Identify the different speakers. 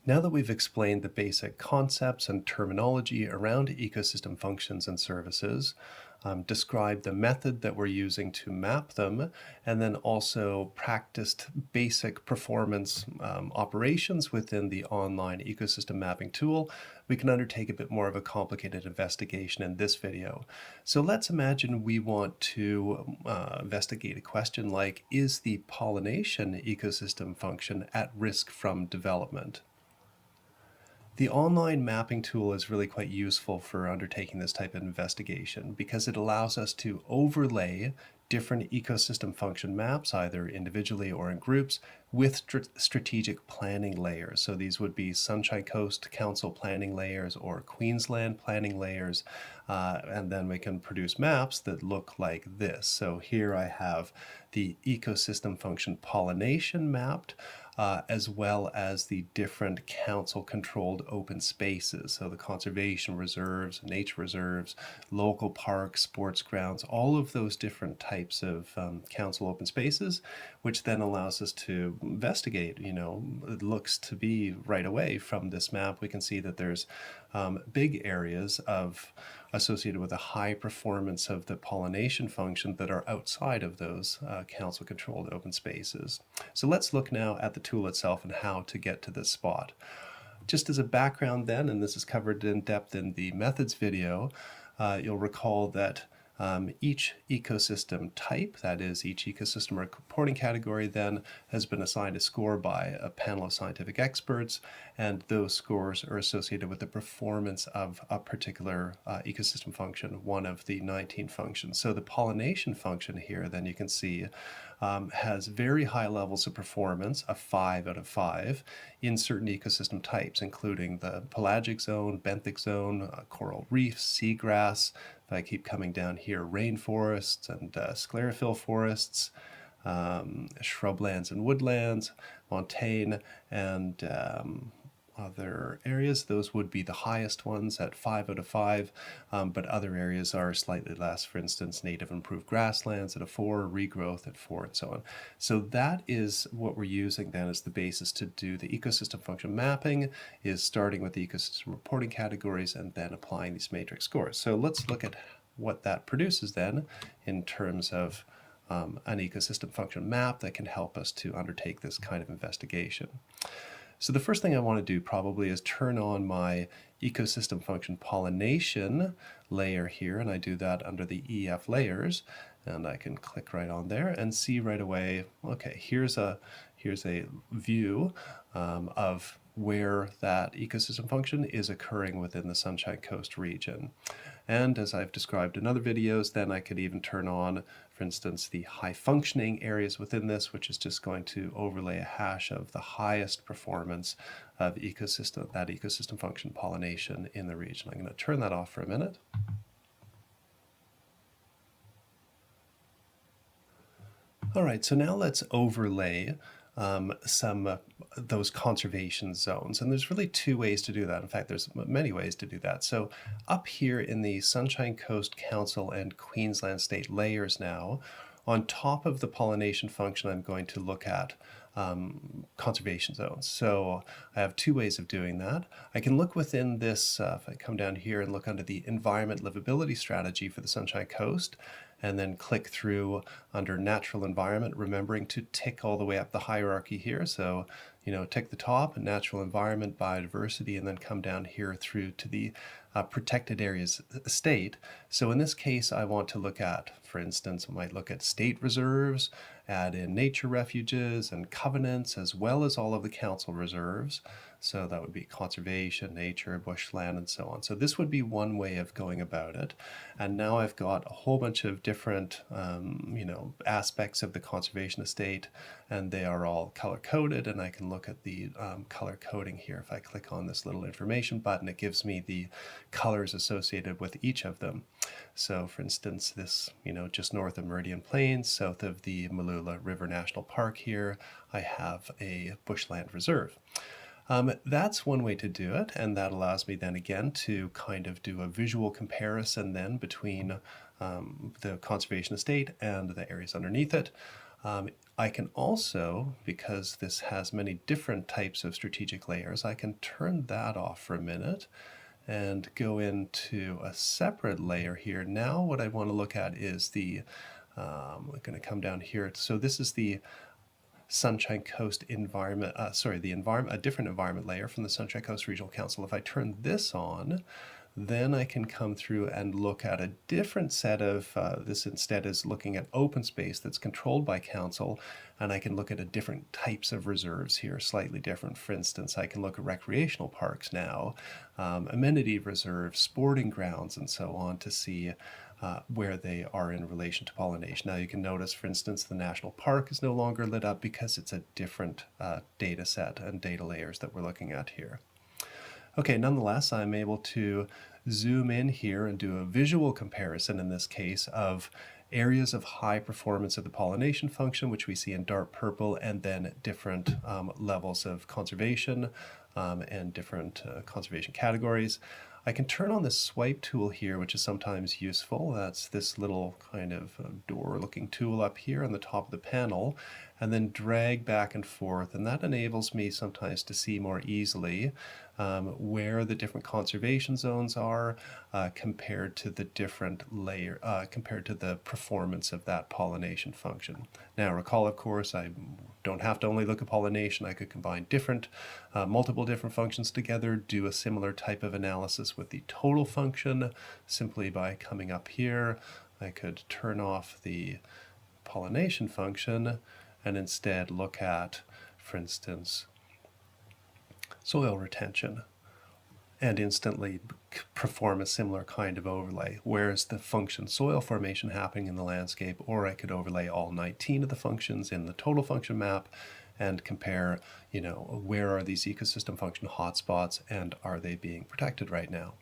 Speaker 1: Now that we've explained the basic concepts and terminology around ecosystem functions and services, described the method that we're using to map them, and then also practiced basic performance operations within the online ecosystem mapping tool, we can undertake a bit more of a complicated investigation in this video. So let's imagine we want to investigate a question like, is the pollination ecosystem function at risk from development? The online mapping tool is really quite useful for undertaking this type of investigation because it allows us to overlay different ecosystem function maps, either individually or in groups, with strategic planning layers. So these would be Sunshine Coast Council planning layers or Queensland planning layers, and then we can produce maps that look like this. So here I have the ecosystem function pollination mapped, as well as the different council-controlled open spaces. So the conservation reserves, nature reserves, local parks, sports grounds, all of those different types of council open spaces, which then allows us to investigate. It looks to be right away from this map, we can see that there's big areas associated with a high performance of the pollination function that are outside of those council-controlled open spaces. So let's look now at the tool itself and how to get to this spot. Just as a background then, and this is covered in depth in the methods video, you'll recall that each ecosystem type, that is each ecosystem reporting category, then has been assigned a score by a panel of scientific experts, and those scores are associated with the performance of a particular ecosystem function, one of the 19 functions. So the pollination function here, then you can see, has very high levels of performance, a 5 out of 5, in certain ecosystem types, including the pelagic zone, benthic zone, coral reefs, seagrass. If I keep coming down here, rainforests and sclerophyll forests, shrublands and woodlands, montane, and other areas, those would be the highest ones at 5 out of 5, but other areas are slightly less. For instance, native improved grasslands at a 4, regrowth at 4, and so on. So that is what we're using then as the basis to do the ecosystem function mapping, is starting with the ecosystem reporting categories and then applying these matrix scores. So let's look at what that produces then in terms of an ecosystem function map that can help us to undertake this kind of investigation. So the first thing I want to do probably is turn on my ecosystem function pollination layer here, and I do that under the EF layers, and I can click right on there and see right away, okay, here's a view of where that ecosystem function is occurring within the Sunshine Coast region. And as I've described in other videos, then I could even turn on, for instance, the high functioning areas within this, which is just going to overlay a hash of the highest performance of that ecosystem function pollination in the region. I'm going to turn that off for a minute. All right, so now let's overlay some those conservation zones. And there's really two ways to do that. In fact, there's many ways to do that. So up here in the Sunshine Coast Council and Queensland State layers now, on top of the pollination function, I'm going to look at conservation zones. So I have two ways of doing that. I can look within this, if I come down here and look under the environment livability strategy for the Sunshine Coast, and then click through under natural environment, remembering to tick all the way up the hierarchy here. So, tick the top, natural environment, biodiversity, and then come down here through to the protected areas state. So in this case, I want to look at, for instance, I might look at state reserves, add in nature refuges and covenants, as well as all of the council reserves. So that would be conservation, nature, bushland, and so on. So this would be one way of going about it. And now I've got a whole bunch of different, aspects of the conservation estate, and they are all color-coded, and I can look at the color coding here. If I click on this little information button, it gives me the colors associated with each of them. So for instance, this, just north of Meridian Plains, south of the Mooloolah River National Park here, I have a bushland reserve. That's one way to do it, and that allows me then again to kind of do a visual comparison then between the conservation estate and the areas underneath it. I can also, because this has many different types of strategic layers, I can turn that off for a minute and go into a separate layer here. Now what I want to look at is we're going to come down here. So this is the Sunshine Coast environment, a different environment layer from the Sunshine Coast Regional Council. If I turn this on, then I can come through and look at a different set of, this instead is looking at open space that's controlled by council, and I can look at a different types of reserves here, slightly different. For instance, I can look at recreational parks now, amenity reserves, sporting grounds, and so on to see where they are in relation to pollination. Now you can notice, for instance, the national park is no longer lit up because it's a different data set and data layers that we're looking at here. Okay, nonetheless, I'm able to zoom in here and do a visual comparison in this case of areas of high performance of the pollination function, which we see in dark purple, and then different levels of conservation and different conservation categories. I can turn on the swipe tool here, which is sometimes useful. That's this little kind of door-looking tool up here on the top of the panel, and then drag back and forth, and that enables me sometimes to see more easily where the different conservation zones are compared to the compared to the performance of that pollination function. Now recall, of course, I don't have to only look at pollination. I could combine multiple different functions together, do a similar type of analysis with the total function simply by coming up here. I could turn off the pollination function and instead look at, for instance, soil retention, and instantly perform a similar kind of overlay. Where's the function soil formation happening in the landscape? Or I could overlay all 19 of the functions in the total function map and compare, where are these ecosystem function hotspots and are they being protected right now?